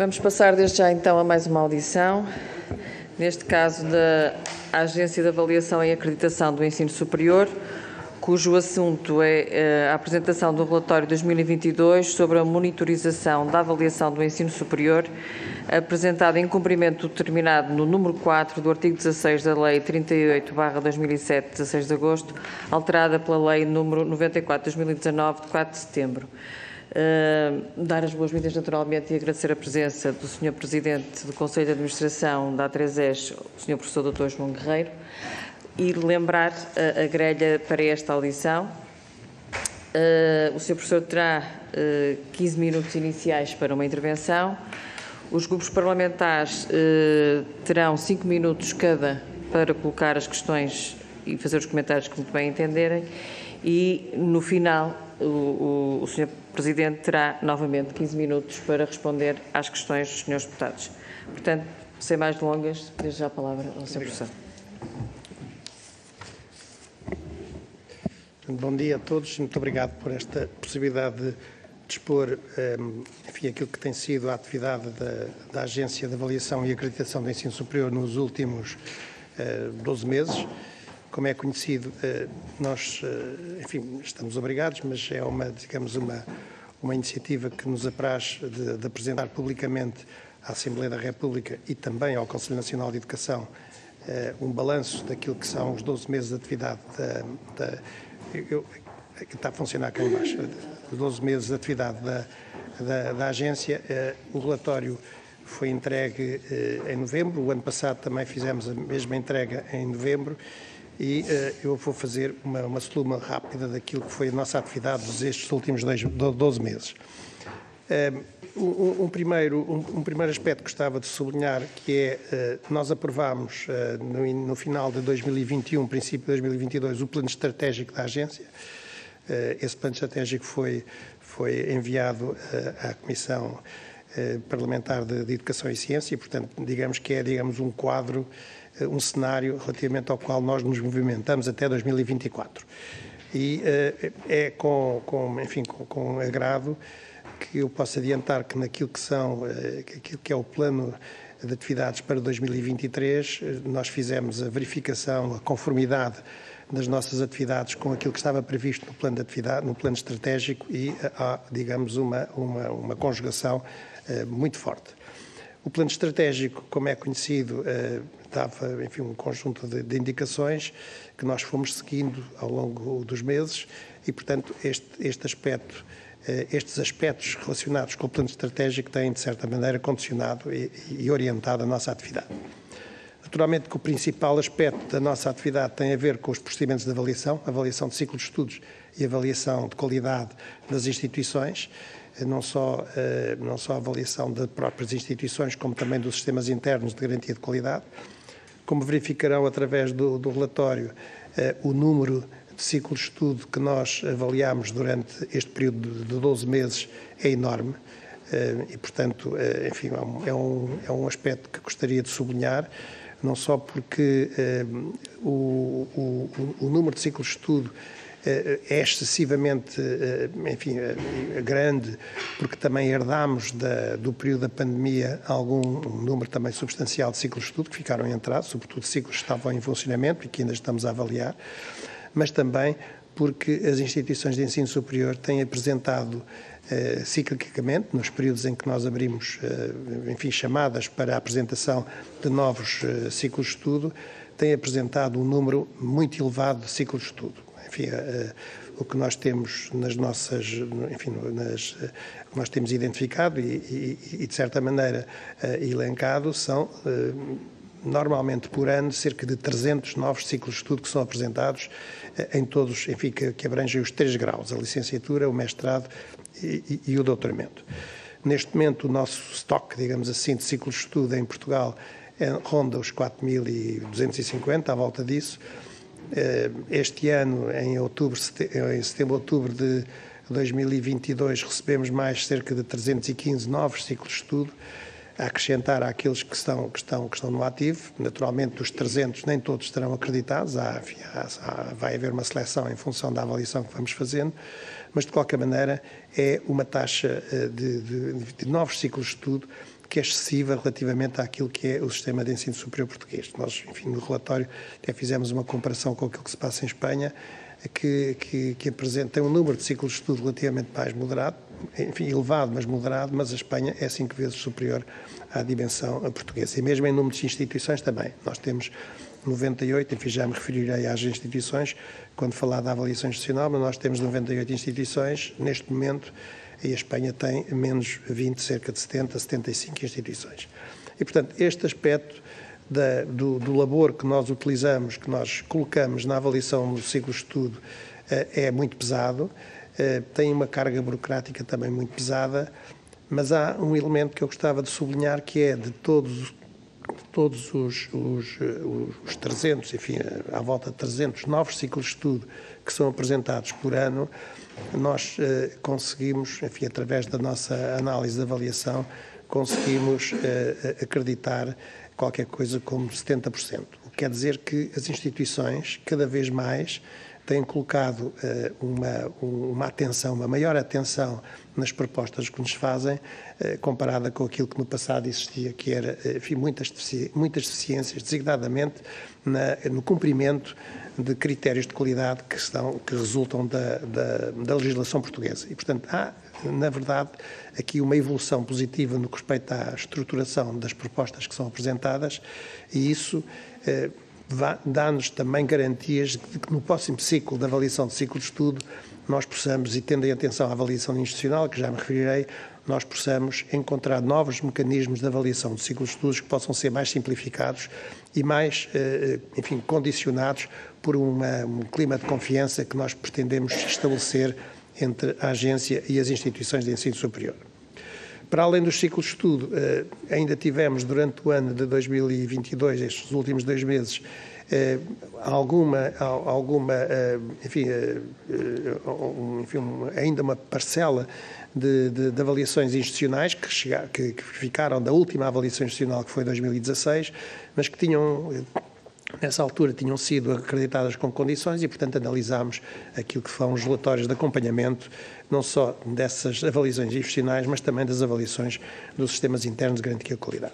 Vamos passar desde já então a mais uma audição, neste caso da Agência de Avaliação e Acreditação do Ensino Superior, cujo assunto é a apresentação do relatório 2022 sobre a monitorização da avaliação do ensino superior, apresentado em cumprimento determinado no número 4 do artigo 16 da Lei 38/2007, 16 de agosto, alterada pela Lei número 94/2019, de 4 de setembro. Dar as boas-vindas naturalmente e agradecer a presença do Sr. Presidente do Conselho de Administração da A3ES, o Sr. Professor Dr. João Guerreiro, e lembrar a grelha para esta audição. O Sr. Professor terá 15 minutos iniciais para uma intervenção. Os grupos parlamentares terão 5 minutos cada para colocar as questões e fazer os comentários que muito bem entenderem. E, no final, o Sr. Presidente terá novamente 15 minutos para responder às questões dos senhores deputados. Portanto, sem mais delongas, desde já a palavra ao Sr. Professor. Bom dia a todos. Muito obrigado por esta possibilidade de expor, enfim, aquilo que tem sido a atividade da Agência de Avaliação e Acreditação do Ensino Superior nos últimos 12 meses. Como é conhecido, nós, enfim, estamos obrigados, mas é uma iniciativa que nos apraz de apresentar publicamente à Assembleia da República e também ao Conselho Nacional de Educação um balanço daquilo que são os 12 meses de atividade que está a funcionar cá em baixo, os 12 meses de atividade da agência. O relatório foi entregue em novembro, o ano passado também fizemos a mesma entrega em novembro, e eu vou fazer uma soluma rápida daquilo que foi a nossa atividade destes últimos 12 meses. Um primeiro aspecto que gostava de sublinhar, que é, nós aprovámos no final de 2021, princípio de 2022, o plano estratégico da agência. Esse plano estratégico foi enviado à Comissão Parlamentar de Educação e Ciência e, portanto, digamos que é um quadro, um cenário relativamente ao qual nós nos movimentamos até 2024. E é com agrado que eu posso adiantar que naquilo que é o plano de atividades para 2023, nós fizemos a verificação, a conformidade das nossas atividades com aquilo que estava previsto no plano de atividade, no plano estratégico, e há, digamos, uma conjugação muito forte. O plano estratégico, como é conhecido, dava, enfim, um conjunto de indicações que nós fomos seguindo ao longo dos meses e, portanto, estes aspectos relacionados com o plano estratégico têm, de certa maneira, condicionado e orientado a nossa atividade. Naturalmente que o principal aspecto da nossa atividade tem a ver com os procedimentos de avaliação de ciclo de estudos e avaliação de qualidade das instituições, não só a avaliação das próprias instituições, como também dos sistemas internos de garantia de qualidade. Como verificarão através do relatório, o número de ciclos de estudo que nós avaliamos durante este período de 12 meses é enorme e, portanto, enfim, é um aspecto que gostaria de sublinhar, não só porque o número de ciclos de estudo é excessivamente, enfim, grande, porque também herdámos do período da pandemia um número também substancial de ciclos de estudo que ficaram em atraso, sobretudo ciclos que estavam em funcionamento e que ainda estamos a avaliar, mas também porque as instituições de ensino superior têm apresentado ciclicamente, nos períodos em que nós abrimos, enfim, chamadas para a apresentação de novos ciclos de estudo, têm apresentado um número muito elevado de ciclos de estudo. Enfim, o que nós temos nas nossas, enfim, o que nós temos identificado e de certa maneira elencado são normalmente por ano cerca de 300 novos ciclos de estudo que são apresentados em todos, enfim, que abrangem os 3 graus, a licenciatura, o mestrado e o doutoramento. Neste momento o nosso estoque, digamos assim, de ciclos de estudo em Portugal ronda os 4.250, à volta disso. Este ano, em setembro, outubro de 2022, recebemos mais cerca de 315 novos ciclos de estudo, a acrescentar àqueles que estão no ativo. Naturalmente, dos 300, nem todos estarão acreditados, vai haver uma seleção em função da avaliação que vamos fazendo, mas, de qualquer maneira, é uma taxa de novos ciclos de estudo porque é excessiva relativamente àquilo que é o sistema de ensino superior português. Nós, enfim, no relatório até fizemos uma comparação com aquilo que se passa em Espanha, que apresenta um número de ciclos de estudo relativamente mais moderado, enfim, elevado, mas moderado, mas a Espanha é 5 vezes superior à dimensão portuguesa. E mesmo em número de instituições também. Nós temos 98, enfim, já me referirei às instituições quando falar da avaliação institucional, mas nós temos 98 instituições neste momento e a Espanha tem menos 20, cerca de 70, 75 instituições. E, portanto, este aspecto do labor que nós utilizamos, que nós colocamos na avaliação do ciclo de estudo, é muito pesado, tem uma carga burocrática também muito pesada, mas há um elemento que eu gostava de sublinhar, que é de todos os 300, enfim, à volta de 300 novos ciclos de estudo que são apresentados por ano, nós conseguimos, enfim, através da nossa análise de avaliação, conseguimos acreditar qualquer coisa como 70%. O que quer dizer que as instituições, cada vez mais, têm colocado uma atenção, uma maior atenção nas propostas que nos fazem, comparada com aquilo que no passado existia, que era, enfim, muitas deficiências, designadamente no cumprimento de critérios de qualidade que resultam da legislação portuguesa. E, portanto, há, na verdade, aqui uma evolução positiva no que respeita à estruturação das propostas que são apresentadas e isso dá-nos também garantias de que no próximo ciclo de avaliação de ciclo de estudo nós possamos, e tendo em atenção à avaliação institucional, que já me referirei, nós possamos encontrar novos mecanismos de avaliação de ciclos de estudos que possam ser mais simplificados e mais, enfim, condicionados por um clima de confiança que nós pretendemos estabelecer entre a agência e as instituições de ensino superior. Para além dos ciclos de estudo, ainda tivemos durante o ano de 2022, estes últimos 2 meses, ainda uma parcela de avaliações institucionais que ficaram da última avaliação institucional, que foi 2016, mas que nessa altura tinham sido acreditadas com condições e, portanto, analisámos aquilo que foram os relatórios de acompanhamento, não só dessas avaliações institucionais, mas também das avaliações dos sistemas internos de garantia de qualidade.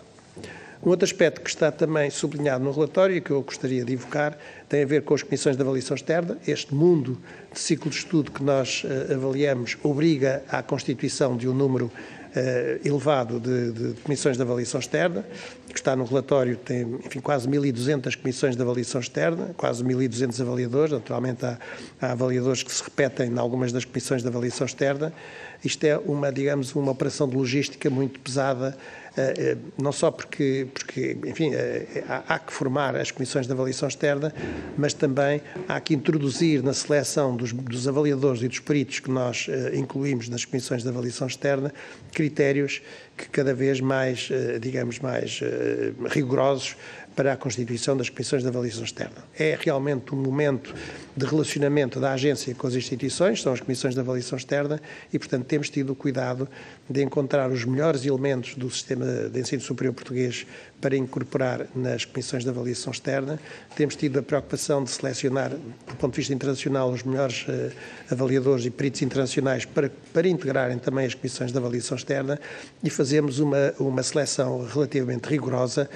Um outro aspecto que está também sublinhado no relatório e que eu gostaria de evocar tem a ver com as comissões de avaliação externa. Este mundo de ciclo de estudo que nós avaliamos obriga à constituição de um número elevado de comissões de avaliação externa, que está no relatório, tem, enfim, quase 1.200 comissões de avaliação externa, quase 1.200 avaliadores, naturalmente há avaliadores que se repetem em algumas das comissões de avaliação externa. Isto é digamos, uma operação de logística muito pesada, não só porque enfim, há que formar as comissões de avaliação externa, mas também há que introduzir na seleção dos avaliadores e dos peritos que nós incluímos nas comissões de avaliação externa critérios que cada vez mais, digamos, mais rigorosos para a constituição das comissões de avaliação externa. É realmente um momento de relacionamento da agência com as instituições, são as comissões de avaliação externa, e, portanto, temos tido o cuidado de encontrar os melhores elementos do sistema de ensino superior português para incorporar nas comissões de avaliação externa. Temos tido a preocupação de selecionar, do ponto de vista internacional, os melhores avaliadores e peritos internacionais para integrarem também as comissões de avaliação externa e fazemos uma seleção relativamente rigorosa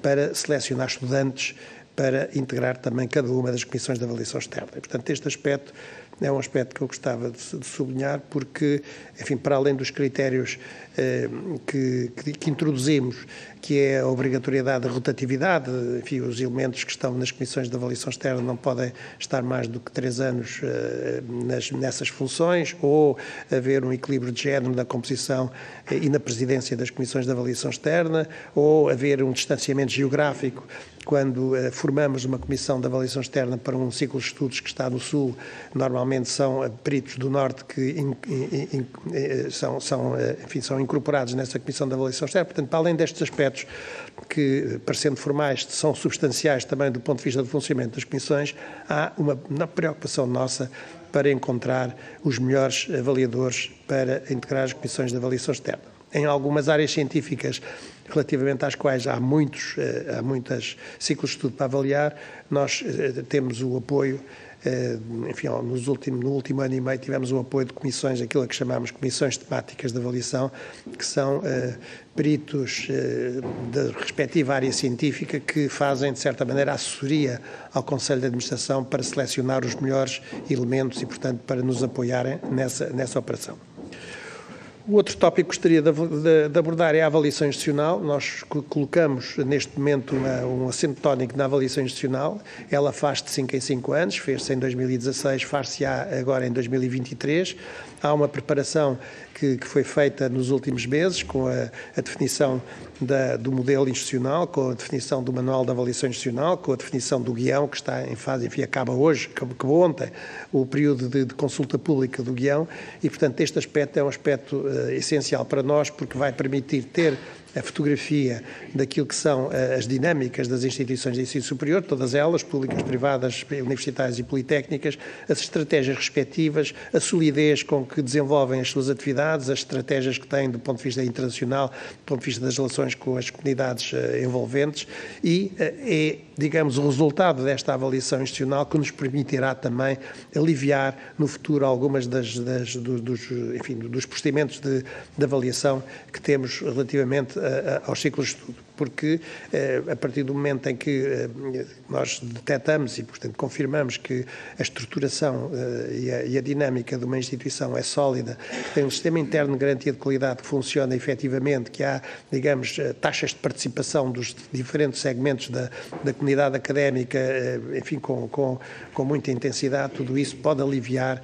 para selecionar estudantes para integrar também cada uma das comissões de avaliação externa. E, portanto, este aspecto é um aspecto que eu gostava de sublinhar porque, enfim, para além dos critérios que introduzimos, que é a obrigatoriedade da rotatividade, enfim, os elementos que estão nas comissões de avaliação externa não podem estar mais do que 3 anos nessas funções, ou haver um equilíbrio de género na composição e na presidência das comissões de avaliação externa, ou haver um distanciamento geográfico quando formamos uma comissão de avaliação externa para um ciclo de estudos que está no Sul. Normalmente são peritos do Norte que são incorporados nessa comissão de avaliação externa. Portanto, para além destes aspectos que, parecendo formais, são substanciais também do ponto de vista do funcionamento das comissões, há uma preocupação nossa para encontrar os melhores avaliadores para integrar as comissões de avaliação externa. Em algumas áreas científicas relativamente às quais há muitos ciclos de estudo para avaliar. Nós temos o apoio, enfim, no último ano e meio tivemos o apoio de comissões, aquilo que chamamos comissões temáticas de avaliação, que são peritos da respectiva área científica que fazem, de certa maneira, assessoria ao Conselho de Administração para selecionar os melhores elementos e, portanto, para nos apoiarem nessa operação. O outro tópico que gostaria de abordar é a avaliação institucional. Nós colocamos, neste momento, um acento tónico na avaliação institucional. Ela faz de 5 em 5 anos, fez-se em 2016, far-se-á agora em 2023. Há uma preparação que foi feita nos últimos meses, com a definição do modelo institucional, com a definição do manual de avaliação institucional, com a definição do guião, que está em fase, enfim, acabou ontem, o período de consulta pública do guião, e, portanto, este aspecto é um aspecto essencial para nós, porque vai permitir ter a fotografia daquilo que são as dinâmicas das instituições de ensino superior, todas elas, públicas, privadas, universitárias e politécnicas, as estratégias respectivas, a solidez com que desenvolvem as suas atividades, as estratégias que têm do ponto de vista internacional, do ponto de vista das relações com as comunidades envolventes, e é, digamos, o resultado desta avaliação institucional que nos permitirá também aliviar no futuro algumas dos procedimentos de avaliação que temos relativamente aos ciclos de estudo, porque a partir do momento em que nós detectamos e, portanto, confirmamos que a estruturação e a dinâmica de uma instituição é sólida, que tem um sistema interno de garantia de qualidade que funciona efetivamente, que há, digamos, taxas de participação dos diferentes segmentos da comunidade académica, enfim, com muita intensidade, tudo isso pode aliviar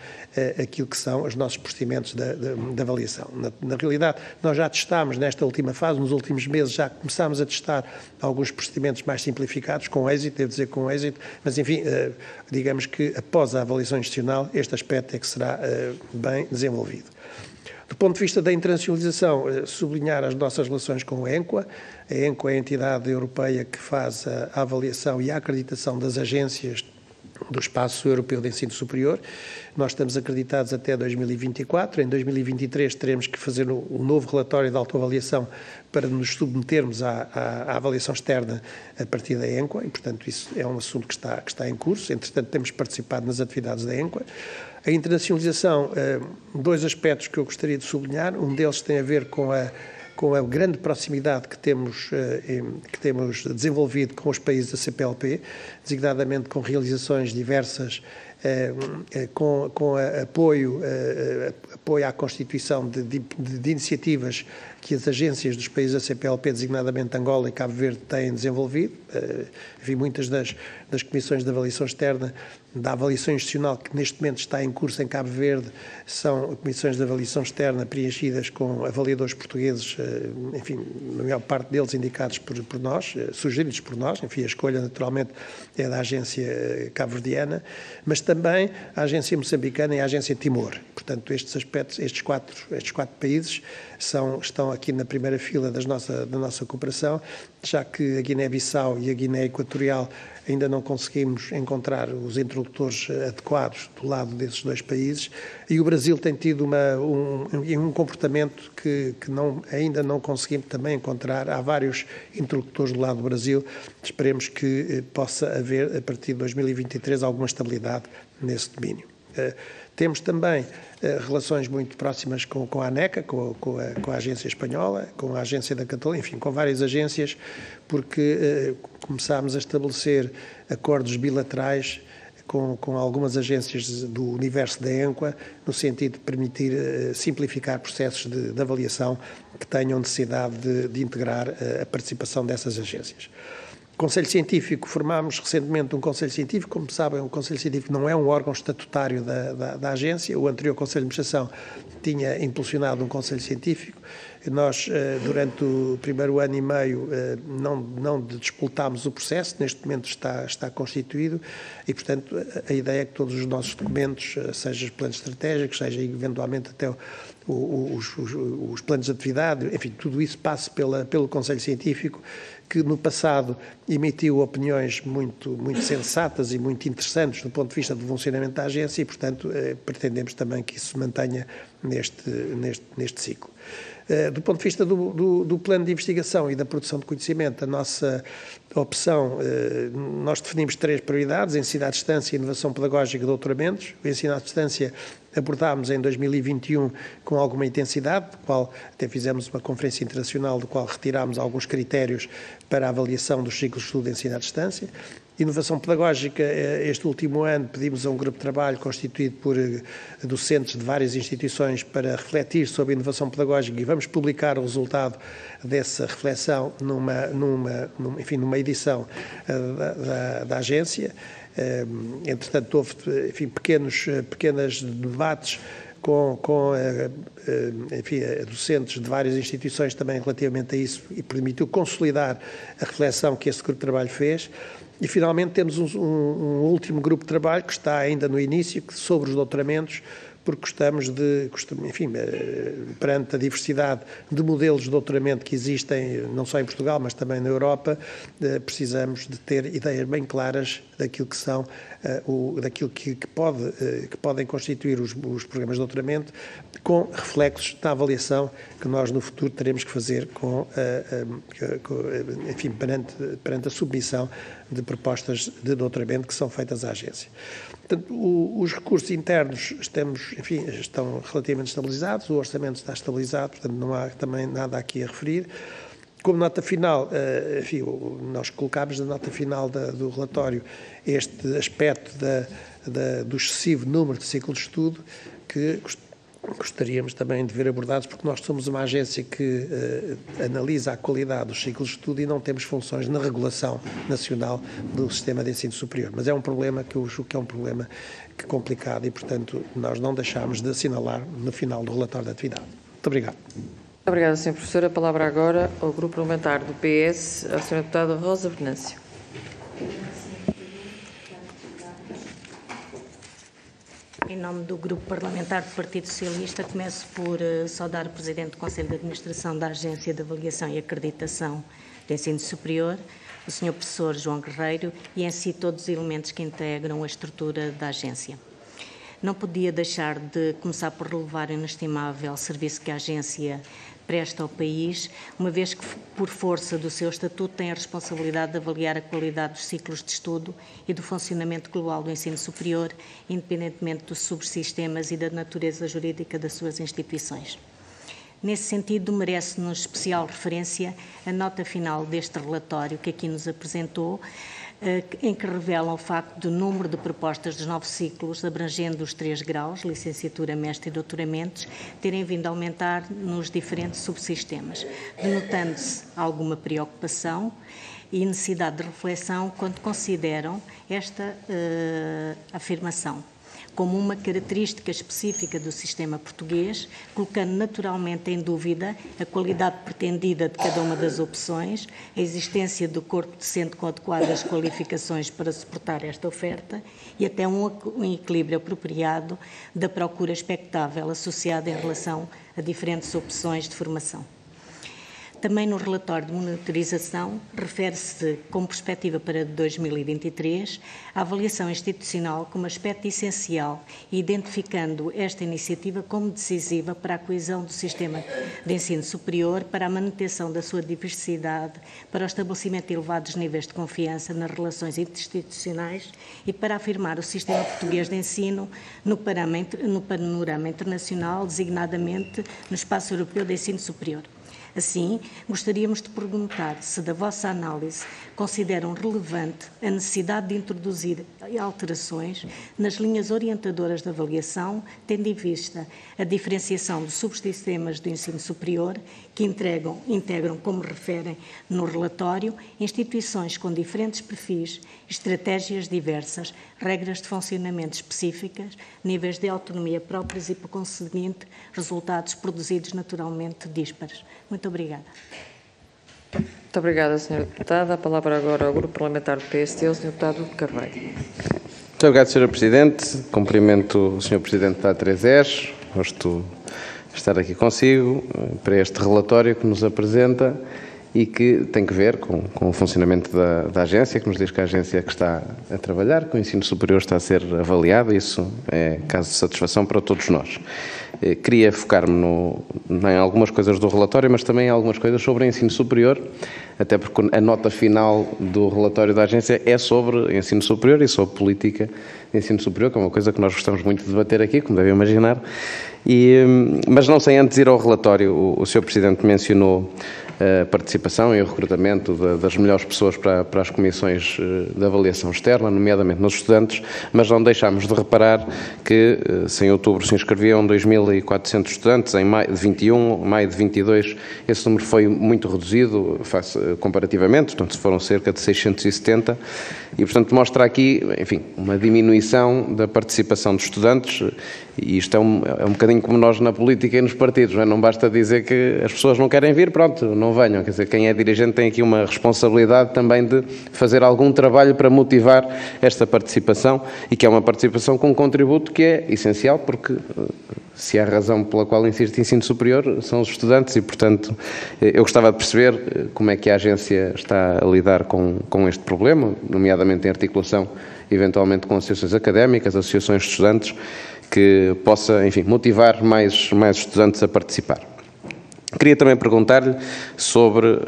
aquilo que são os nossos procedimentos de avaliação. Na realidade, nós já testámos nesta última fase, nos últimos meses já começámos a testar alguns procedimentos mais simplificados, com êxito, devo dizer com êxito, mas enfim, digamos que após a avaliação institucional, este aspecto é que será bem desenvolvido. Do ponto de vista da internacionalização, sublinhar as nossas relações com a ENQA. A ENQA é a entidade europeia que faz a avaliação e a acreditação das agências do Espaço Europeu de Ensino Superior. Nós estamos acreditados até 2024. Em 2023 teremos que fazer um novo relatório de autoavaliação para nos submetermos à avaliação externa a partir da ENQA e, portanto, isso é um assunto que está em curso. Entretanto, temos participado nas atividades da ENQA. A internacionalização, dois aspectos que eu gostaria de sublinhar. Um deles tem a ver com a grande proximidade que temos desenvolvido com os países da CPLP, designadamente com realizações diversas, com apoio à constituição de iniciativas que as agências dos países da CPLP, designadamente Angola e Cabo Verde, têm desenvolvido. Enfim, muitas das comissões de avaliação externa, da avaliação institucional que neste momento está em curso em Cabo Verde, são comissões de avaliação externa preenchidas com avaliadores portugueses, enfim, a maior parte deles indicados por nós, sugeridos por nós, enfim, a escolha naturalmente é da agência cabo-verdiana, mas também a agência moçambicana e a agência Timor. Portanto, estes aspectos, estes quatro países estão aqui na primeira fila da nossa cooperação, já que a Guiné-Bissau e a Guiné Equatorial ainda não conseguimos encontrar os interlocutores adequados do lado desses dois países, e o Brasil tem tido um comportamento que ainda não conseguimos também encontrar. Há vários interlocutores do lado do Brasil. Esperemos que possa haver, a partir de 2023, alguma estabilidade nesse domínio. Temos também relações muito próximas com a ANECA, com a agência espanhola, com a agência da Catalunha, enfim, com várias agências, porque começámos a estabelecer acordos bilaterais com algumas agências do universo da ENQA, no sentido de permitir simplificar processos de avaliação que tenham necessidade de integrar a participação dessas agências. Conselho Científico, formámos recentemente um Conselho Científico. Como sabem, o Conselho Científico não é um órgão estatutário da agência. O anterior Conselho de Administração tinha impulsionado um Conselho Científico. Nós, durante o primeiro ano e meio, não despoltámos o processo. Neste momento está constituído e, portanto, a ideia é que todos os nossos documentos, seja os planos estratégicos, seja eventualmente até os planos de atividade, enfim, tudo isso passe pelo Conselho Científico, que no passado emitiu opiniões muito sensatas e muito interessantes do ponto de vista do funcionamento da agência e, portanto, pretendemos também que isso se mantenha neste ciclo. Do ponto de vista do plano de investigação e da produção de conhecimento, a nossa opção, nós definimos 3 prioridades: ensino à distância, inovação pedagógica e doutoramentos. O ensino à distância abordámos em 2021 com alguma intensidade, do qual até fizemos uma conferência internacional, do qual retirámos alguns critérios para a avaliação dos ciclos de estudo de ensino à distância. Inovação pedagógica, este último ano pedimos a um grupo de trabalho constituído por docentes de várias instituições para refletir sobre a inovação pedagógica, e vamos publicar o resultado dessa reflexão numa edição da agência. Entretanto, houve pequenos debates com docentes de várias instituições também relativamente a isso, e permitiu consolidar a reflexão que esse grupo de trabalho fez. E, finalmente, temos um último grupo de trabalho que está ainda no início, sobre os doutoramentos, porque gostamos perante a diversidade de modelos de doutoramento que existem, não só em Portugal, mas também na Europa, precisamos de ter ideias bem claras daquilo que são, daquilo que podem constituir os programas de doutoramento, com reflexos da avaliação que nós no futuro teremos que fazer perante a submissão de propostas de doutoramento que são feitas à agência. Portanto, os recursos internos estão relativamente estabilizados, o orçamento está estabilizado, portanto não há também nada aqui a referir. Como nota final, nós colocámos na nota final do relatório este aspecto do excessivo número de ciclos de estudo, que gostaríamos também de ver abordados, porque nós somos uma agência que analisa a qualidade dos ciclos de estudo e não temos funções na regulação nacional do sistema de ensino superior. Mas é um problema que eu julgo que é um problema complicado e, portanto, nós não deixámos de assinalar no final do relatório de atividade. Muito obrigado. Obrigada, Sr. Professor. A palavra agora ao Grupo Parlamentar do PS, a Sra. Deputada Rosa Venâncio. Em nome do Grupo Parlamentar do Partido Socialista, começo por saudar o Presidente do Conselho de Administração da Agência de Avaliação e Acreditação do Ensino Superior, o Sr. Professor João Guerreiro, e em si todos os elementos que integram a estrutura da agência. Não podia deixar de começar por relevar o inestimável serviço que a agência presta ao país, uma vez que, por força do seu estatuto, tem a responsabilidade de avaliar a qualidade dos ciclos de estudo e do funcionamento global do ensino superior, independentemente dos subsistemas e da natureza jurídica das suas instituições. Nesse sentido, merece-nos especial referência a nota final deste relatório que aqui nos apresentou, em que revelam o facto do número de propostas dos novos ciclos, abrangendo os 3 graus, licenciatura, mestre e doutoramentos, terem vindo a aumentar nos diferentes subsistemas, denotando-se alguma preocupação e necessidade de reflexão quando consideram esta afirmação como uma característica específica do sistema português, colocando naturalmente em dúvida a qualidade pretendida de cada uma das opções, a existência do corpo docente com adequadas qualificações para suportar esta oferta e até um equilíbrio apropriado da procura expectável associada em relação a diferentes opções de formação. Também no relatório de monitorização, refere-se, como perspectiva para 2023, a avaliação institucional como aspecto essencial, identificando esta iniciativa como decisiva para a coesão do sistema de ensino superior, para a manutenção da sua diversidade, para o estabelecimento de elevados níveis de confiança nas relações interinstitucionais e para afirmar o sistema português de ensino no panorama internacional, designadamente no espaço europeu de ensino superior. Assim, gostaríamos de perguntar se, da vossa análise, consideram relevante a necessidade de introduzir alterações nas linhas orientadoras de avaliação, tendo em vista a diferenciação dos subsistemas do ensino superior, que integram, como referem no relatório, instituições com diferentes perfis, estratégias diversas, regras de funcionamento específicas, níveis de autonomia próprios e, por conseguinte, resultados produzidos naturalmente díspares. Muito obrigada. Muito obrigada, Sra. Deputada. A palavra agora ao Grupo Parlamentar do PSD, o Sr. Deputado Carvalho. Muito obrigado, Sra. Presidente. Cumprimento o Sr. Presidente da A3S. Gosto de estar aqui consigo para este relatório que nos apresenta e que tem que ver com o funcionamento da agência, que nos diz que a agência que está a trabalhar, que o ensino superior está a ser avaliado, e isso é caso de satisfação para todos nós. queria focar-me em algumas coisas do relatório, mas também em algumas coisas sobre o ensino superior, até porque a nota final do relatório da agência é sobre ensino superior e sobre política de ensino superior, que é uma coisa que nós gostamos muito de debater aqui, como devem imaginar. Mas não sem antes ir ao relatório, o Sr. Presidente mencionou a participação e o recrutamento das melhores pessoas para as comissões de avaliação externa, nomeadamente nos estudantes, mas não deixámos de reparar que em outubro se inscreviam 2.400 estudantes, em maio de 21, maio de 22, esse número foi muito reduzido comparativamente, portanto foram cerca de 670, e portanto mostra aqui, enfim, uma diminuição da participação dos estudantes, e isto é um bocadinho como nós na política e nos partidos, não basta dizer que as pessoas não querem vir, pronto, não venham, quer dizer, quem é dirigente tem aqui uma responsabilidade também de fazer algum trabalho para motivar esta participação, e que é uma participação com um contributo que é essencial, porque se há razão pela qual insiste ensino superior, são os estudantes, e portanto eu gostava de perceber como é que a agência está a lidar com este problema, nomeadamente em articulação eventualmente com associações académicas, associações de estudantes, que possa, enfim, motivar mais estudantes a participar. Queria também perguntar-lhe sobre,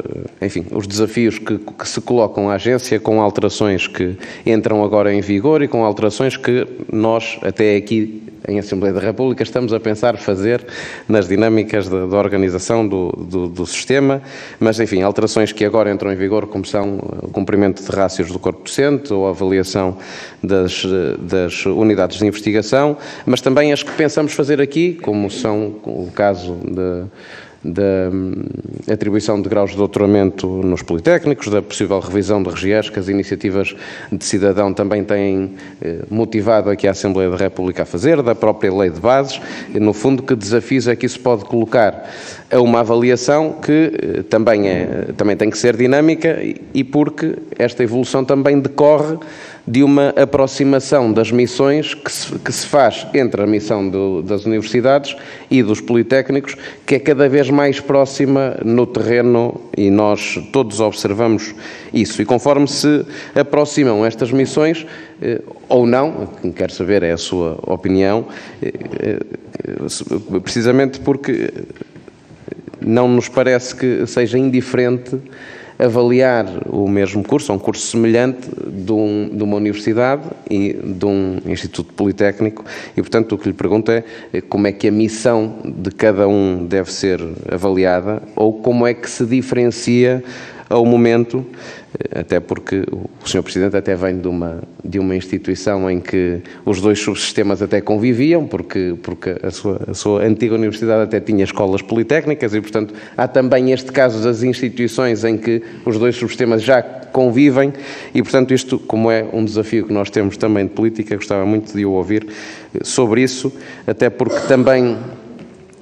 enfim, os desafios que se colocam à agência com alterações que entram agora em vigor e com alterações que nós, até aqui em Assembleia da República, estamos a pensar fazer nas dinâmicas da organização do sistema, mas, enfim, alterações que agora entram em vigor, como são o cumprimento de rácios do corpo docente ou a avaliação das unidades de investigação, mas também as que pensamos fazer aqui, como são o caso da atribuição de graus de doutoramento nos politécnicos, da possível revisão de regiões que as iniciativas de cidadão também têm motivado aqui a Assembleia da República a fazer, da própria lei de bases, e, no fundo, que desafios é que isso pode colocar a uma avaliação que também tem que ser dinâmica, e porque esta evolução também decorre de uma aproximação das missões que se faz entre a missão das universidades e dos politécnicos, que é cada vez mais próxima no terreno, e nós todos observamos isso. E conforme se aproximam estas missões, ou não, quem quer saber é a sua opinião, precisamente porque não nos parece que seja indiferente avaliar o mesmo curso, ou um curso semelhante de uma universidade e de um instituto politécnico, e portanto o que lhe pergunto é como é que a missão de cada um deve ser avaliada, ou como é que se diferencia ao momento, até porque o Sr. Presidente até vem de uma instituição em que os dois subsistemas até conviviam, porque a sua antiga universidade até tinha escolas politécnicas, e portanto há também este caso das instituições em que os dois subsistemas já convivem, e portanto isto, como é um desafio que nós temos também de política, gostava muito de o ouvir sobre isso, até porque também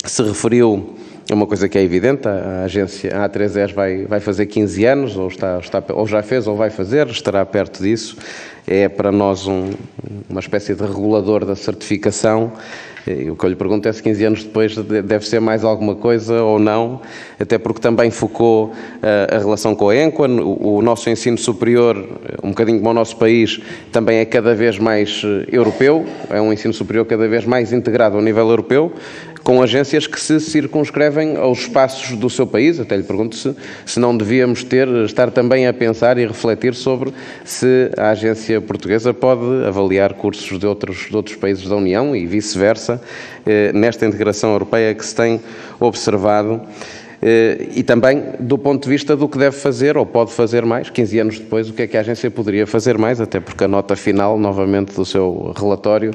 se referiu a uma coisa que é evidente: a agência A3ES vai fazer 15 anos, ou já fez ou vai fazer, estará perto disso. É para nós uma espécie de regulador da certificação. E o que eu lhe pergunto é se 15 anos depois deve ser mais alguma coisa ou não, até porque também focou a relação com a ENQA. O nosso ensino superior, um bocadinho como o nosso país, também é cada vez mais europeu, é um ensino superior cada vez mais integrado ao nível europeu, com agências que se circunscrevem aos espaços do seu país. Até lhe pergunto se não devíamos estar também a pensar e refletir sobre se a agência portuguesa pode avaliar cursos de outros países da União e vice-versa, nesta integração europeia que se tem observado. E também do ponto de vista do que deve fazer ou pode fazer mais, 15 anos depois, o que é que a agência poderia fazer mais, até porque a nota final, novamente, do seu relatório,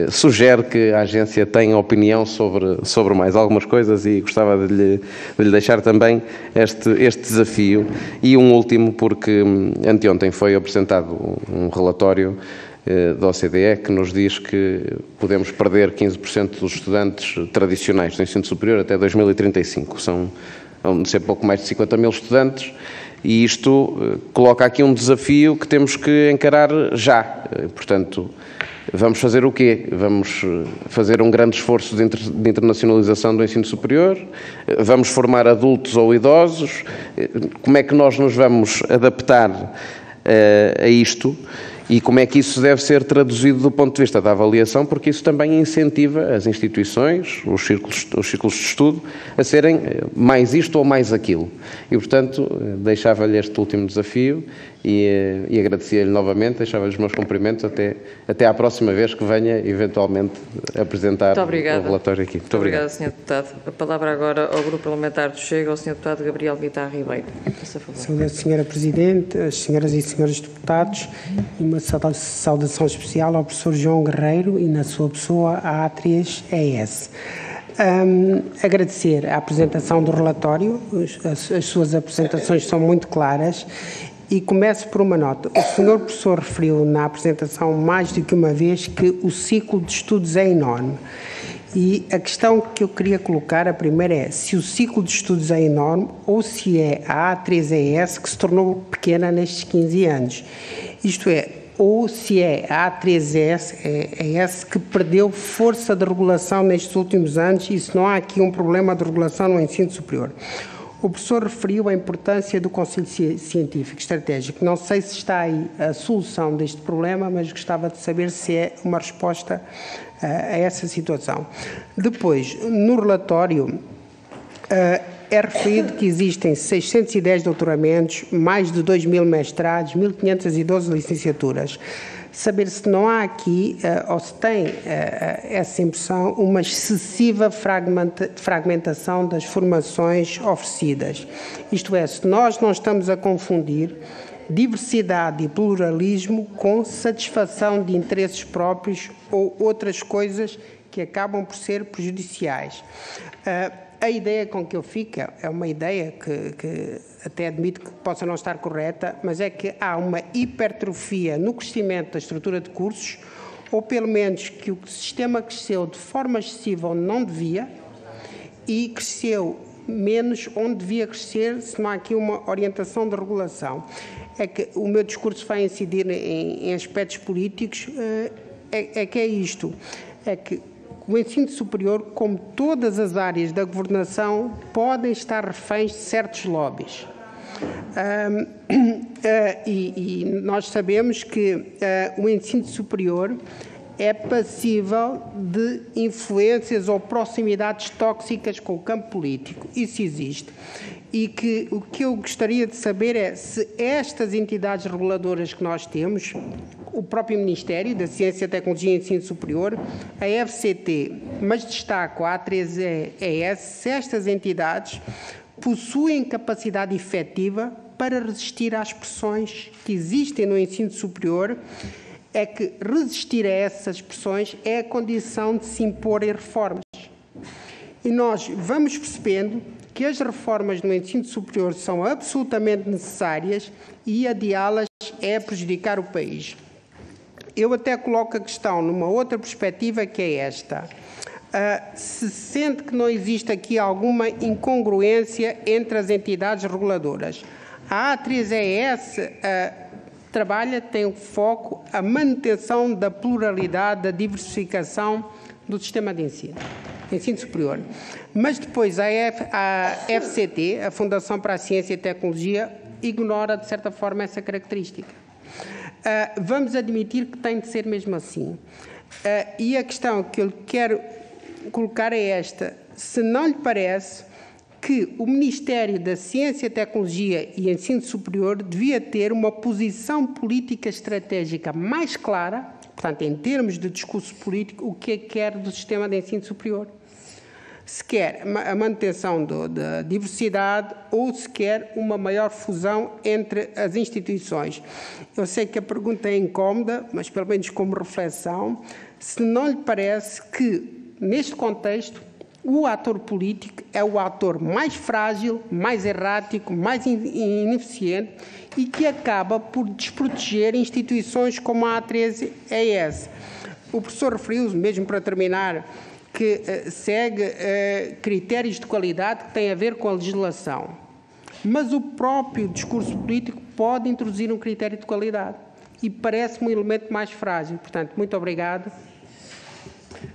sugere que a agência tem opinião sobre mais algumas coisas, e gostava de lhe deixar também este desafio. E um último, porque anteontem foi apresentado um relatório da OCDE que nos diz que podemos perder 15% dos estudantes tradicionais do ensino superior até 2035. Vão ser pouco mais de 50 mil estudantes, e isto coloca aqui um desafio que temos que encarar já. Portanto, vamos fazer o quê? Vamos fazer um grande esforço de internacionalização do ensino superior? Vamos formar adultos ou idosos? Como é que nós nos vamos adaptar a isto? E como é que isso deve ser traduzido do ponto de vista da avaliação, porque isso também incentiva as instituições, os círculos de estudo, a serem mais isto ou mais aquilo. E, portanto, deixava-lhe este último desafio e agradecia-lhe novamente, deixava-lhe os meus cumprimentos até à próxima vez que venha, eventualmente, apresentar o relatório aqui. Muito obrigada, Sr. Deputado. A palavra agora ao Grupo Parlamentar do Chega, ao Sr. Deputado Gabriel Guitar Ribeiro. Saúde, Sra. Presidente, as senhoras e senhores deputados, e uma saudação especial ao professor João Guerreiro e, na sua pessoa, à A3ES. Agradecer a apresentação do relatório, as suas apresentações são muito claras, e começo por uma nota. O senhor professor referiu na apresentação mais do que uma vez que o ciclo de estudos é enorme. E a questão que eu queria colocar, a primeira é se o ciclo de estudos é enorme ou se é a A3ES que se tornou pequena nestes 15 anos. Isto é, ou se é a A3ES que perdeu força de regulação nestes últimos anos e se não há aqui um problema de regulação no ensino superior. O professor referiu a importância do Conselho Científico Estratégico. Não sei se está aí a solução deste problema, mas gostava de saber se é uma resposta a essa situação. Depois, no relatório, é referido que existem 610 doutoramentos, mais de 2.000 mestrados, 1.512 licenciaturas. Saber se não há aqui, ou se tem essa impressão, uma excessiva fragmentação das formações oferecidas. Isto é, se nós não estamos a confundir diversidade e pluralismo com satisfação de interesses próprios ou outras coisas que acabam por ser prejudiciais. A ideia com que eu fico é uma ideia que até admito que possa não estar correta, mas é que há uma hipertrofia no crescimento da estrutura de cursos, ou pelo menos que o sistema cresceu de forma excessiva onde não devia e cresceu menos onde devia crescer, se não há aqui uma orientação de regulação. É que o meu discurso vai incidir em aspectos políticos, é que é isto, é que o ensino superior, como todas as áreas da governação, podem estar reféns de certos lobbies. E nós sabemos que o ensino superior é passível de influências ou proximidades tóxicas com o campo político. Isso existe. E que o que eu gostaria de saber é se estas entidades reguladoras que nós temos, o próprio Ministério da Ciência, Tecnologia e Ensino Superior, a FCT, mas destaco a A3ES, se estas entidades possuem capacidade efetiva para resistir às pressões que existem no ensino superior, é que resistir a essas pressões é a condição de se imporem reformas. E nós vamos percebendo que as reformas no ensino superior são absolutamente necessárias e adiá-las é prejudicar o país. Eu até coloco a questão numa outra perspectiva, que é esta. Se sente que não existe aqui alguma incongruência entre as entidades reguladoras. A A3ES tem o foco a manutenção da pluralidade, da diversificação do sistema de ensino superior. Mas depois a FCT, a Fundação para a Ciência e Tecnologia, ignora de certa forma essa característica. Vamos admitir que tem de ser mesmo assim. E a questão que eu quero colocar é esta: se não lhe parece que o Ministério da Ciência, Tecnologia e Ensino Superior devia ter uma posição política estratégica mais clara, portanto, em termos de discurso político, o que é que quer do sistema de ensino superior? Se quer a manutenção da diversidade ou se quer uma maior fusão entre as instituições. Eu sei que a pergunta é incómoda, mas pelo menos como reflexão, se não lhe parece que, neste contexto, o ator político é o ator mais frágil, mais errático, mais ineficiente e que acaba por desproteger instituições como a A3ES. O professor referiu, mesmo para terminar, que segue critérios de qualidade que têm a ver com a legislação. Mas o próprio discurso político pode introduzir um critério de qualidade e parece-me um elemento mais frágil. Portanto, muito obrigado.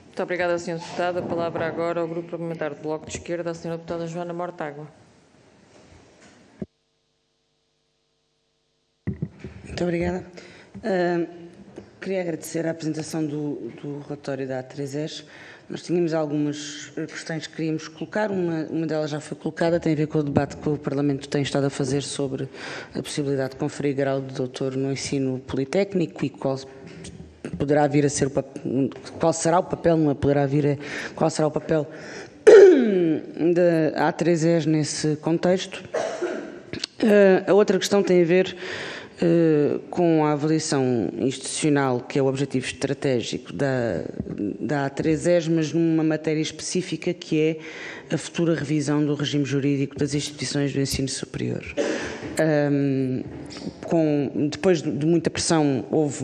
Muito obrigada, Sr. Deputado. A palavra agora ao Grupo Parlamentar do Bloco de Esquerda, a Sra. Deputada Joana Mortágua. Muito obrigada. Queria agradecer a apresentação do relatório da A3S. Nós tínhamos algumas questões que queríamos colocar, uma delas já foi colocada, tem a ver com o debate que o Parlamento tem estado a fazer sobre a possibilidade de conferir grau de doutor no ensino politécnico e qual poderá vir a ser qual será o papel, não é poderá vir a, qual será o papel da A3S nesse contexto. A outra questão tem a ver com a avaliação institucional, que é o objetivo estratégico da A3S, mas numa matéria específica que é a futura revisão do regime jurídico das instituições do ensino superior. Depois de muita pressão, houve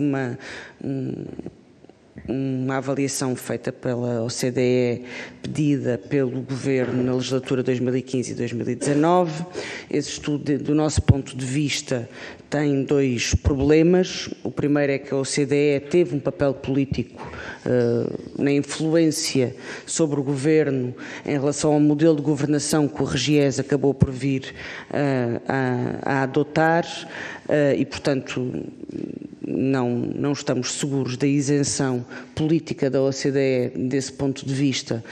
uma avaliação feita pela OCDE, pedida pelo Governo na legislatura 2015 e 2019. Esse estudo, do nosso ponto de vista, tem dois problemas. O primeiro é que a OCDE teve um papel político na influência sobre o Governo em relação ao modelo de governação que o RGES acabou por vir a adotar e, portanto, não estamos seguros da isenção política da OCDE desse ponto de vista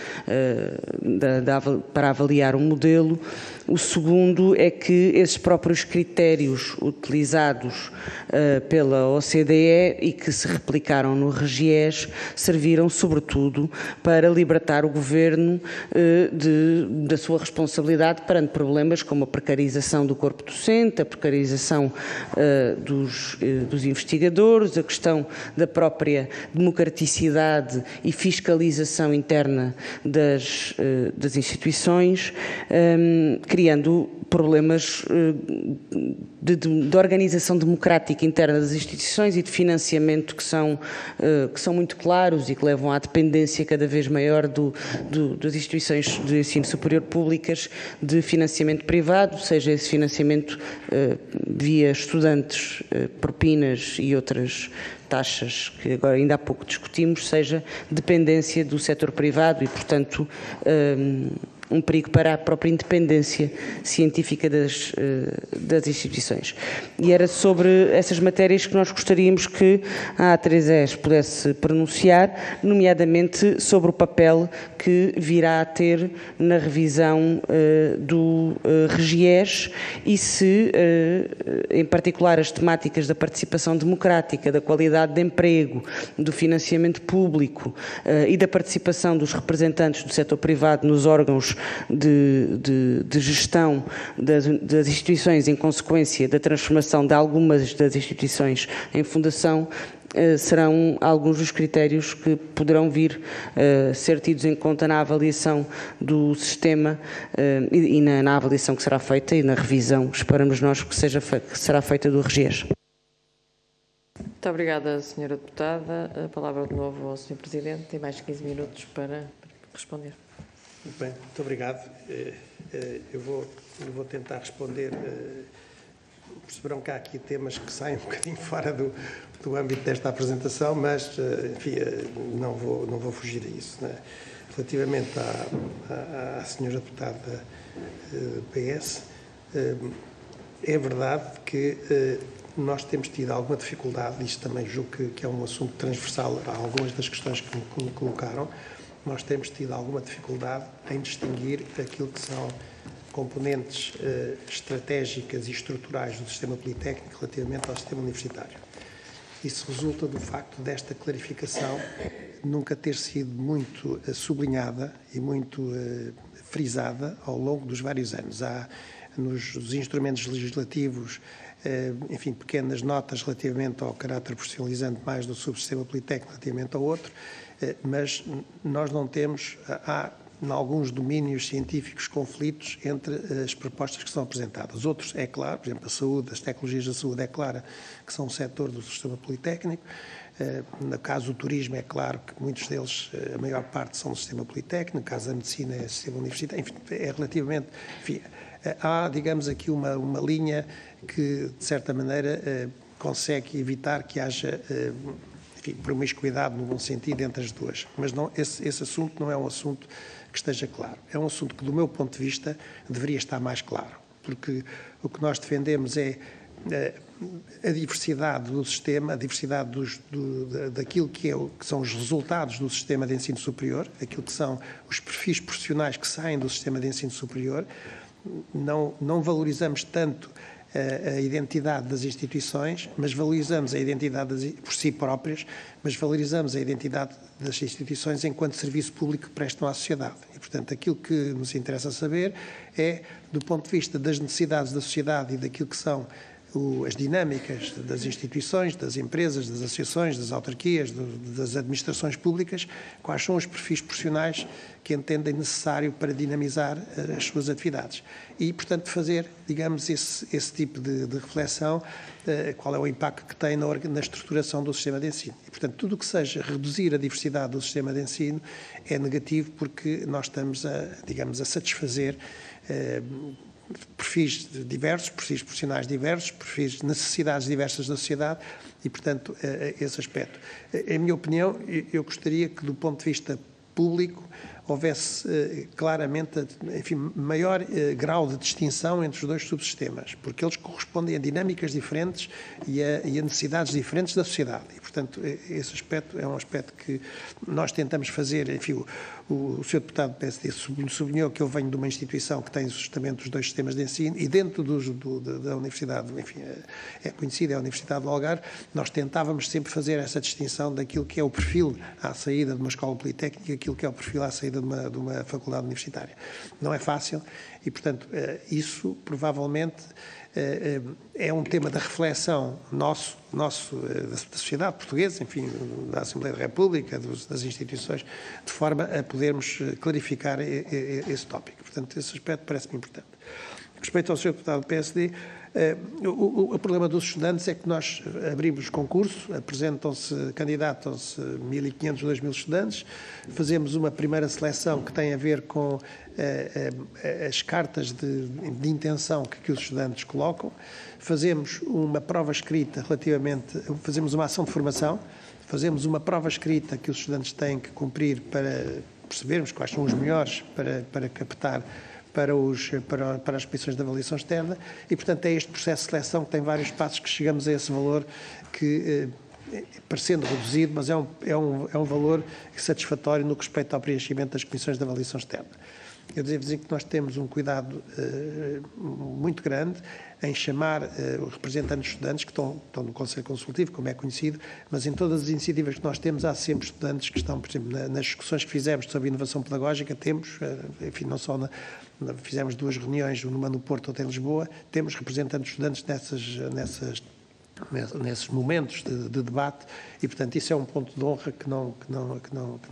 para avaliar um modelo. O segundo é que esses próprios critérios utilizados pela OCDE e que se replicaram no RGES serviram sobretudo para libertar o Governo da sua responsabilidade perante problemas como a precarização do corpo docente, a precarização dos investigadores, a questão da própria democraticidade e fiscalização interna das instituições, criando problemas de organização democrática interna das instituições e de financiamento que são muito claros e que levam à dependência cada vez maior das instituições de ensino superior públicas de financiamento privado, seja esse financiamento via estudantes, propinas e outras taxas que agora ainda há pouco discutimos, seja dependência do setor privado e, portanto, um perigo para a própria independência científica das instituições. E era sobre essas matérias que nós gostaríamos que a A3S pudesse pronunciar, nomeadamente sobre o papel que virá a ter na revisão do RGES e se, em particular, as temáticas da participação democrática, da qualidade de emprego, do financiamento público e da participação dos representantes do setor privado nos órgãos de gestão das instituições em consequência da transformação de algumas das instituições em fundação serão alguns dos critérios que poderão vir a ser tidos em conta na avaliação do sistema e na avaliação que será feita e na revisão, esperamos nós, que será feita do RGES. Muito obrigada, Sra. Deputada. A palavra de novo ao Sr. Presidente. Tem mais 15 minutos para responder. Muito bem, muito obrigado. Eu vou tentar responder. Perceberão que há aqui temas que saem um bocadinho fora do âmbito desta apresentação, mas, enfim, não vou fugir a isso. Né? Relativamente à senhora deputada PS, é verdade que nós temos tido alguma dificuldade, isto também julgo que é um assunto transversal a algumas das questões que me colocaram. Nós temos tido alguma dificuldade em distinguir aquilo que são componentes estratégicas e estruturais do sistema politécnico relativamente ao sistema universitário. Isso resulta do facto desta clarificação nunca ter sido muito sublinhada e muito frisada ao longo dos vários anos. Há nos instrumentos legislativos, enfim, pequenas notas relativamente ao caráter profissionalizante mais do subsistema politécnico relativamente ao outro, mas nós não temos, há em alguns domínios científicos conflitos entre as propostas que são apresentadas. Outros, é claro, por exemplo, a saúde, as tecnologias da saúde, é claro que são um setor do sistema politécnico. No caso do turismo, é claro que muitos deles, a maior parte, são do sistema politécnico. No caso da medicina, é sistema universitário. Enfim, é relativamente... Enfim, há, digamos, aqui uma linha que, de certa maneira, consegue evitar que haja... enfim, promiscuidade no bom sentido entre as duas. Mas não, esse assunto não é um assunto que esteja claro. É um assunto que, do meu ponto de vista, deveria estar mais claro. Porque o que nós defendemos é a diversidade do sistema, a diversidade daquilo que são os resultados do sistema de ensino superior, aquilo que são os perfis profissionais que saem do sistema de ensino superior. Não valorizamos tanto a identidade das instituições, mas valorizamos a identidade por si próprias, mas valorizamos a identidade das instituições enquanto serviço público que prestam à sociedade. E, portanto, aquilo que nos interessa saber é, do ponto de vista das necessidades da sociedade e daquilo que são as dinâmicas das instituições, das empresas, das associações, das autarquias, das administrações públicas, quais são os perfis profissionais que entendem necessário para dinamizar as suas atividades. E, portanto, fazer, digamos, esse tipo de reflexão, qual é o impacto que tem na estruturação do sistema de ensino. E, portanto, tudo o que seja reduzir a diversidade do sistema de ensino é negativo, porque nós estamos a satisfazer perfis diversos, perfis profissionais diversos, perfis, necessidades diversas da sociedade e, portanto, esse aspecto. Em minha opinião, eu gostaria que, do ponto de vista público, houvesse claramente, enfim, maior grau de distinção entre os dois subsistemas, porque eles correspondem a dinâmicas diferentes e a necessidades diferentes da sociedade. E, portanto, esse aspecto é um aspecto que nós tentamos fazer. Enfim, o Sr. Deputado do PSD sublinhou que eu venho de uma instituição que tem justamente os dois sistemas de ensino e dentro da Universidade, enfim, é conhecida, é a Universidade do Algarve, nós tentávamos sempre fazer essa distinção daquilo que é o perfil à saída de uma escola politécnica e aquilo que é o perfil à saída de uma faculdade universitária. Não é fácil e, portanto, isso provavelmente é um tema da reflexão nosso da sociedade portuguesa, enfim, da Assembleia da República, das instituições, de forma a podermos clarificar esse tópico. Portanto, esse aspecto parece-me importante. Respeito ao Sr. Deputado do PSD, o problema dos estudantes é que nós abrimos concurso, candidatam-se 1.500, 2.000 estudantes, fazemos uma primeira seleção que tem a ver com as cartas de intenção que os estudantes colocam, fazemos uma prova escrita fazemos uma ação de formação, fazemos uma prova escrita que os estudantes têm que cumprir para percebermos quais são os melhores para captar para as comissões de avaliação externa e, portanto, é este processo de seleção que tem vários passos que chegamos a esse valor que, parecendo reduzido, mas é um valor satisfatório no que respeita ao preenchimento das comissões de avaliação externa. Eu devo dizer que nós temos um cuidado muito grande em chamar os representantes de estudantes que estão no Conselho Consultivo, como é conhecido, mas em todas as iniciativas que nós temos há sempre estudantes que estão, por exemplo, nas discussões que fizemos sobre inovação pedagógica, temos, enfim, não só fizemos 2 reuniões, uma no Porto, outra em Lisboa, temos representantes de estudantes nesses momentos de debate e, portanto, isso é um ponto de honra que não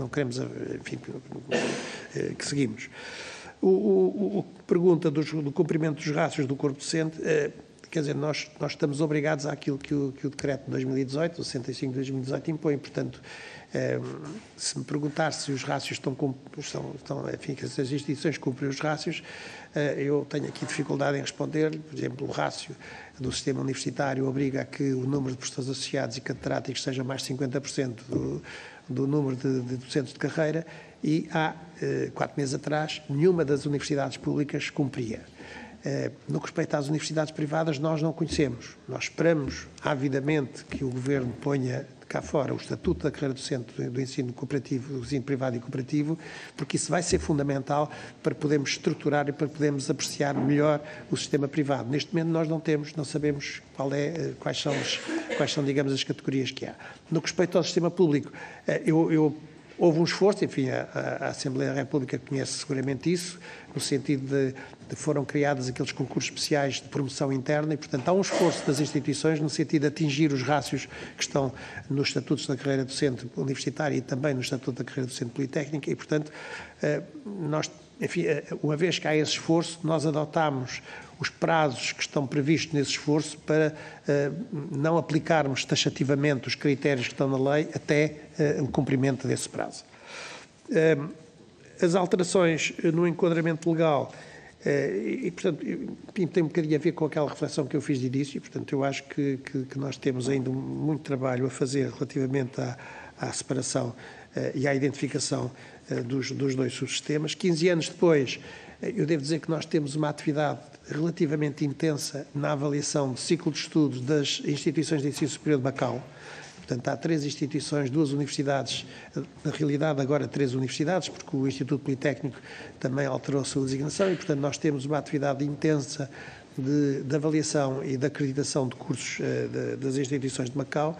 queremos, enfim, que seguimos. O pergunta do cumprimento dos rácios do corpo docente, quer dizer, nós estamos obrigados àquilo que o decreto de 2018, o 65 de 2018, impõe, portanto, se me perguntar se os rácios enfim, que as instituições cumprem os rácios, eu tenho aqui dificuldade em responder. Por exemplo, o rácio do sistema universitário obriga a que o número de professores associados e catedráticos seja mais de 50% do número de docentes de carreira e há 4 meses atrás nenhuma das universidades públicas cumpria. No que respeita às universidades privadas, nós não conhecemos. Nós esperamos avidamente que o Governo ponha cá fora o Estatuto da Carreira Docente do ensino cooperativo, do ensino privado e cooperativo, porque isso vai ser fundamental para podermos estruturar e para podermos apreciar melhor o sistema privado. Neste momento nós não sabemos quais são, digamos, as categorias que há. No que respeita ao sistema público, houve um esforço, enfim, a Assembleia da República conhece seguramente isso, no sentido de foram criados aqueles concursos especiais de promoção interna e, portanto, há um esforço das instituições no sentido de atingir os rácios que estão nos estatutos da carreira docente universitária e também no estatuto da carreira docente politécnica e, portanto, enfim, uma vez que há esse esforço, nós adotámos os prazos que estão previstos nesse esforço para não aplicarmos taxativamente os critérios que estão na lei até o cumprimento desse prazo. As alterações no enquadramento legal, e portanto, tem um bocadinho a ver com aquela reflexão que eu fiz de início, e portanto eu acho que nós temos ainda muito trabalho a fazer relativamente à separação e à identificação dos dois subsistemas. 15 anos depois, Eu devo dizer que nós temos uma atividade relativamente intensa na avaliação do ciclo de estudos das instituições de ensino superior de Macau. Portanto, há 3 instituições, 2 universidades, na realidade agora 3 universidades, porque o Instituto Politécnico também alterou a sua designação e, portanto, nós temos uma atividade intensa de avaliação e de acreditação de cursos das instituições de Macau.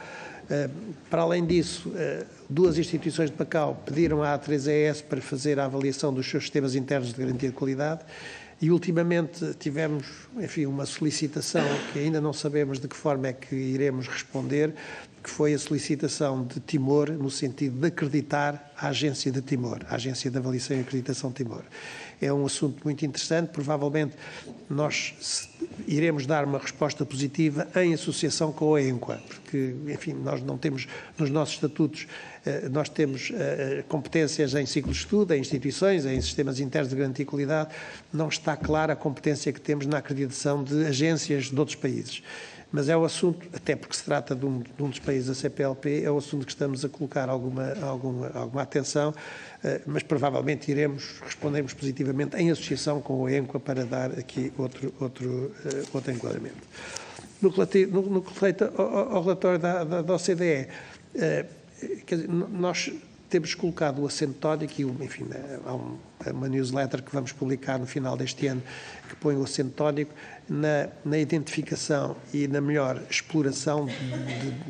Para além disso, 2 instituições de Macau pediram à A3ES para fazer a avaliação dos seus sistemas internos de garantia de qualidade e, ultimamente, tivemos, enfim, uma solicitação que ainda não sabemos de que forma é que iremos responder, que foi a solicitação de Timor, no sentido de acreditar a agência de Timor, a Agência de Avaliação e Acreditação de Timor. É um assunto muito interessante, provavelmente nós iremos dar uma resposta positiva em associação com a ENQA, porque, enfim, nós não temos, nos nossos estatutos, nós temos competências em ciclo de estudo, em instituições, em sistemas internos de garantia de qualidade, não está clara a competência que temos na acreditação de agências de outros países. Mas é o assunto, até porque se trata de um dos países da CPLP, é o assunto que estamos a colocar alguma atenção, mas provavelmente respondermos positivamente em associação com o ENQA para dar aqui outro enquadramento. No que refere ao relatório da OCDE, quer dizer, nós temos colocado o acento tónico e, enfim, há uma newsletter que vamos publicar no final deste ano que põe o acento tónico na identificação e na melhor exploração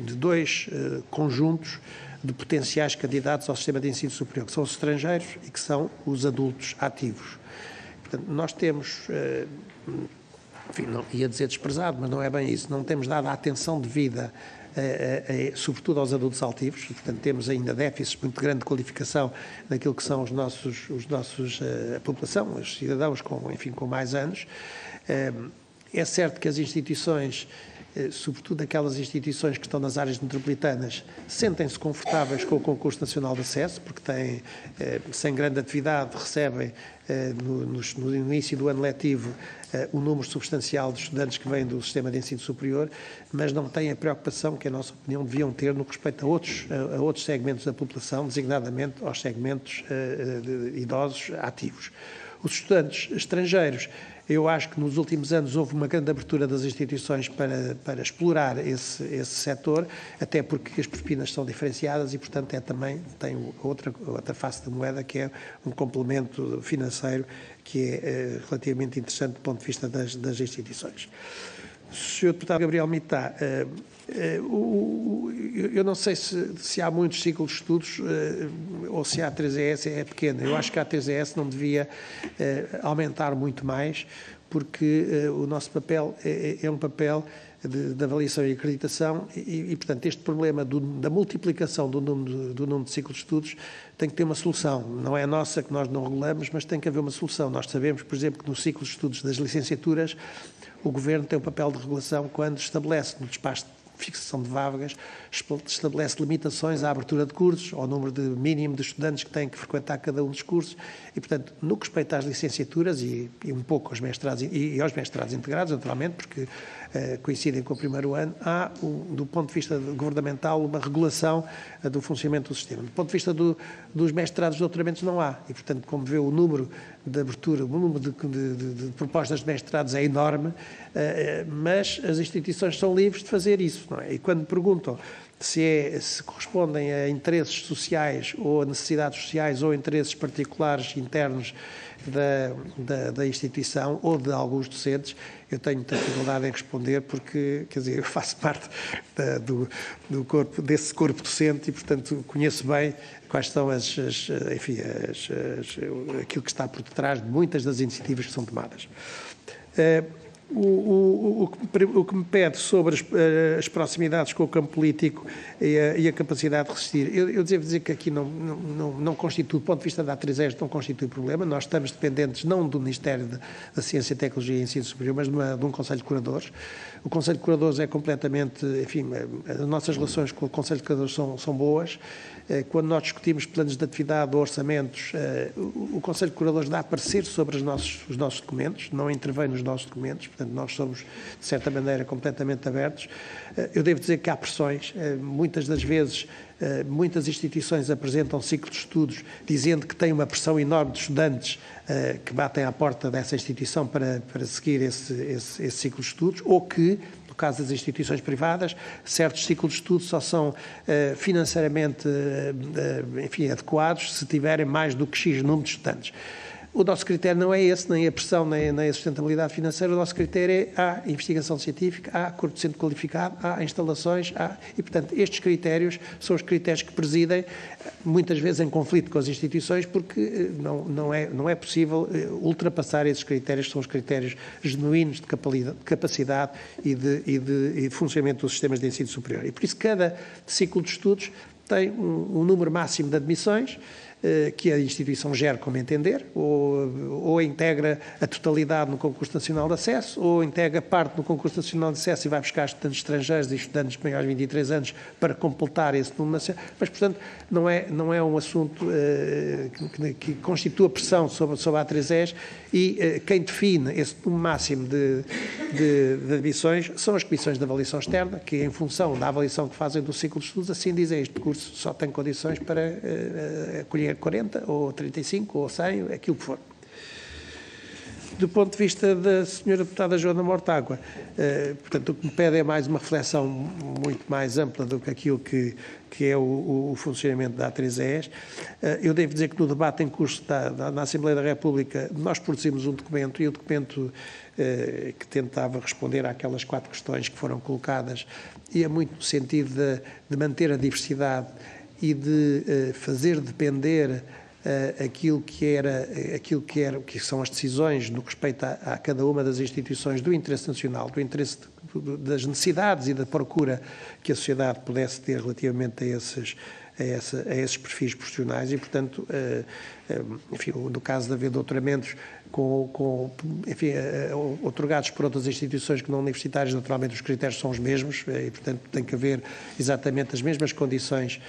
de 2 conjuntos de potenciais candidatos ao sistema de ensino superior, que são os estrangeiros e que são os adultos ativos. Portanto, nós temos, enfim, não ia dizer desprezado, mas não é bem isso, não temos dado a atenção devida sobretudo aos adultos altivos, e, portanto, temos ainda déficits muito grande de qualificação naquilo que são a população, os cidadãos com mais anos. É certo que as instituições, sobretudo aquelas instituições que estão nas áreas metropolitanas, sentem-se confortáveis com o Concurso Nacional de Acesso, porque têm, sem grande atividade, recebem no início do ano letivo o número substancial de estudantes que vêm do sistema de ensino superior, mas não têm a preocupação que, a nossa opinião, deviam ter no que respeita a outros segmentos da população, designadamente aos segmentos de idosos ativos. Os estudantes estrangeiros, eu acho que nos últimos anos houve uma grande abertura das instituições para explorar esse setor, até porque as propinas são diferenciadas e, portanto, tem outra face da moeda, que é um complemento financeiro que é relativamente interessante do ponto de vista das instituições. Sr. Deputado Gabriel Mitá, eu não sei se há muitos ciclos de estudos ou se a A3ES é pequena. Eu acho que a A3ES não devia aumentar muito mais, porque o nosso papel é um papel de avaliação e acreditação e, portanto, este problema da multiplicação do número de ciclos de estudos tem que ter uma solução. Não é nossa, que nós não regulamos, mas tem que haver uma solução. Nós sabemos, por exemplo, que no ciclo de estudos das licenciaturas, o Governo tem um papel de regulação quando estabelece no despacho de fixação de vagas, estabelece limitações à abertura de cursos, ao número mínimo de estudantes que têm que frequentar cada um dos cursos e, portanto, no que respeita às licenciaturas e um pouco aos mestrados e aos mestrados integrados, naturalmente, porque coincidem com o primeiro ano, há, do ponto de vista governamental, uma regulação do funcionamento do sistema. Do ponto de vista dos mestrados e doutoramentos não há e, portanto, como vê, o número de abertura, o número de propostas de mestrados é enorme, mas as instituições são livres de fazer isso, não é? E quando perguntam se correspondem a interesses sociais ou a necessidades sociais ou interesses particulares internos da instituição ou de alguns docentes, eu tenho muita dificuldade em responder porque, quer dizer, eu faço parte desse corpo docente e, portanto, conheço bem quais são aquilo que está por detrás de muitas das iniciativas que são tomadas. O que me pede sobre as proximidades com o campo político e a capacidade de resistir, eu devo dizer que aqui não constitui, do ponto de vista da A3ES, não constitui problema. Nós estamos dependentes não do Ministério da Ciência, Tecnologia e Ensino Superior, mas de um Conselho de Curadores. O Conselho de Curadores é completamente, enfim, as nossas relações com o Conselho de Curadores são boas. quando nós discutimos planos de atividade ou orçamentos, o Conselho de Curadores dá parecer sobre os nossos documentos, não intervém nos nossos documentos, portanto nós somos, de certa maneira, completamente abertos. Eu devo dizer que há pressões, muitas das vezes, muitas instituições apresentam ciclos de estudos dizendo que têm uma pressão enorme de estudantes que batem à porta dessa instituição para seguir esse ciclo de estudos, ou que, no caso das instituições privadas, certos ciclos de estudos só são financeiramente adequados se tiverem mais do que X número de estudantes. O nosso critério não é esse, nem a pressão, nem a sustentabilidade financeira. O nosso critério é a investigação científica, há corpo docente qualificado, há instalações, e, portanto, estes critérios são os critérios que presidem, muitas vezes em conflito com as instituições, porque não é possível ultrapassar esses critérios, que são os critérios genuínos de capacidade e de funcionamento dos sistemas de ensino superior. E, por isso, cada ciclo de estudos tem um número máximo de admissões, que a instituição gera como entender, ou integra a totalidade no concurso nacional de acesso, ou integra parte no concurso nacional de acesso e vai buscar estudantes estrangeiros e estudantes maiores de 23 anos para completar esse número nacional. Mas, portanto, não é um assunto que constitua pressão sobre a A3ES, e quem define esse número máximo de admissões são as comissões de avaliação externa, que, em função da avaliação que fazem do ciclo de estudos, assim dizem: este curso só tem condições para acolher 40, ou 35, ou 100, aquilo que for. Do ponto de vista da senhora deputada Joana Mortágua, portanto, o que me pede é mais uma reflexão muito mais ampla do que aquilo que é o funcionamento da A3ES. Eu devo dizer que no debate em curso na Assembleia da República nós produzimos um documento, e o documento que tentava responder àquelas 4 questões que foram colocadas ia muito no sentido de manter a diversidade e de fazer depender aquilo que são as decisões no que respeita a cada uma das instituições do interesse nacional, do interesse das necessidades e da procura que a sociedade pudesse ter relativamente a esses perfis profissionais. E, portanto, enfim, no caso de haver doutoramentos otorgados por outras instituições que não universitárias, naturalmente os critérios são os mesmos, e, portanto, tem que haver exatamente as mesmas condições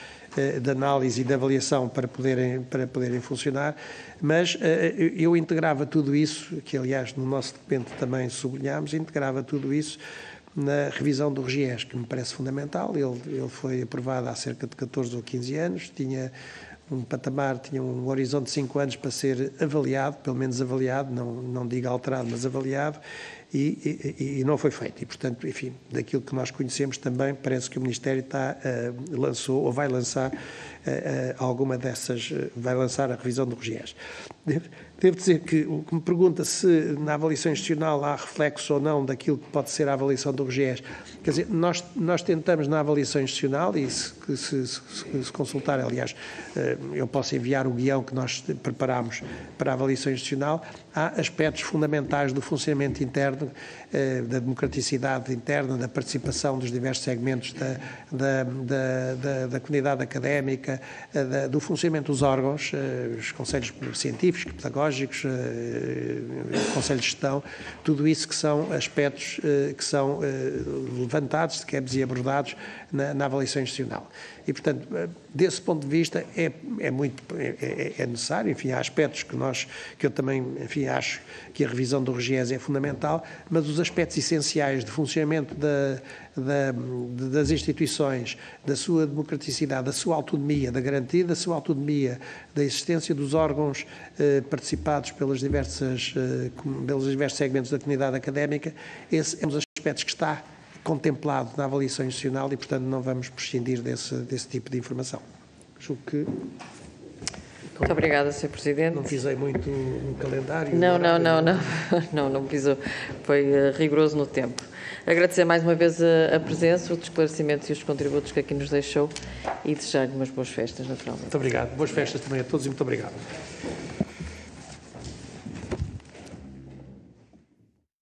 de análise e de avaliação para poderem funcionar. Mas eu integrava tudo isso, que aliás no nosso documento também sublinhámos, integrava tudo isso na revisão do RGES, que me parece fundamental. Ele foi aprovado há cerca de 14 ou 15 anos, tinha um patamar, tinha um horizonte de 5 anos para ser avaliado, pelo menos avaliado, não digo alterado, mas avaliado, e não foi feito. E, portanto, enfim, daquilo que nós conhecemos também, parece que o Ministério lançou, ou vai lançar vai lançar a revisão do RGES. Devo dizer que o que me pergunta se na avaliação institucional há reflexo ou não daquilo que pode ser a avaliação do RGES. Quer dizer, nós tentamos na avaliação institucional, e se consultar, aliás, eu posso enviar o guião que nós preparámos para a avaliação institucional, há aspectos fundamentais do funcionamento interno, da democraticidade interna, da participação dos diversos segmentos da comunidade académica, do funcionamento dos órgãos, os conselhos científicos, pedagógicos, conselhos de gestão, tudo isso que são aspectos que são levantados, quebres e abordados na avaliação institucional. E, portanto, desse ponto de vista é necessário, enfim, há aspectos que eu também, enfim, acho que a revisão do RGES é fundamental, mas os aspectos essenciais de funcionamento das instituições, da sua democraticidade, da sua autonomia, da garantia da sua autonomia, da existência dos órgãos participados pelos diversos segmentos da comunidade académica, esse é um dos aspectos que está contemplado na avaliação institucional, e, portanto, não vamos prescindir desse tipo de informação. Julgo que... Muito obrigada, Sr. Presidente. Não pisei muito no calendário? Não pisou. Foi rigoroso no tempo. Agradecer mais uma vez a presença, os esclarecimentos e os contributos que aqui nos deixou, e desejar-lhe umas boas festas, naturalmente. Muito obrigado. Boas festas também a todos e muito obrigado.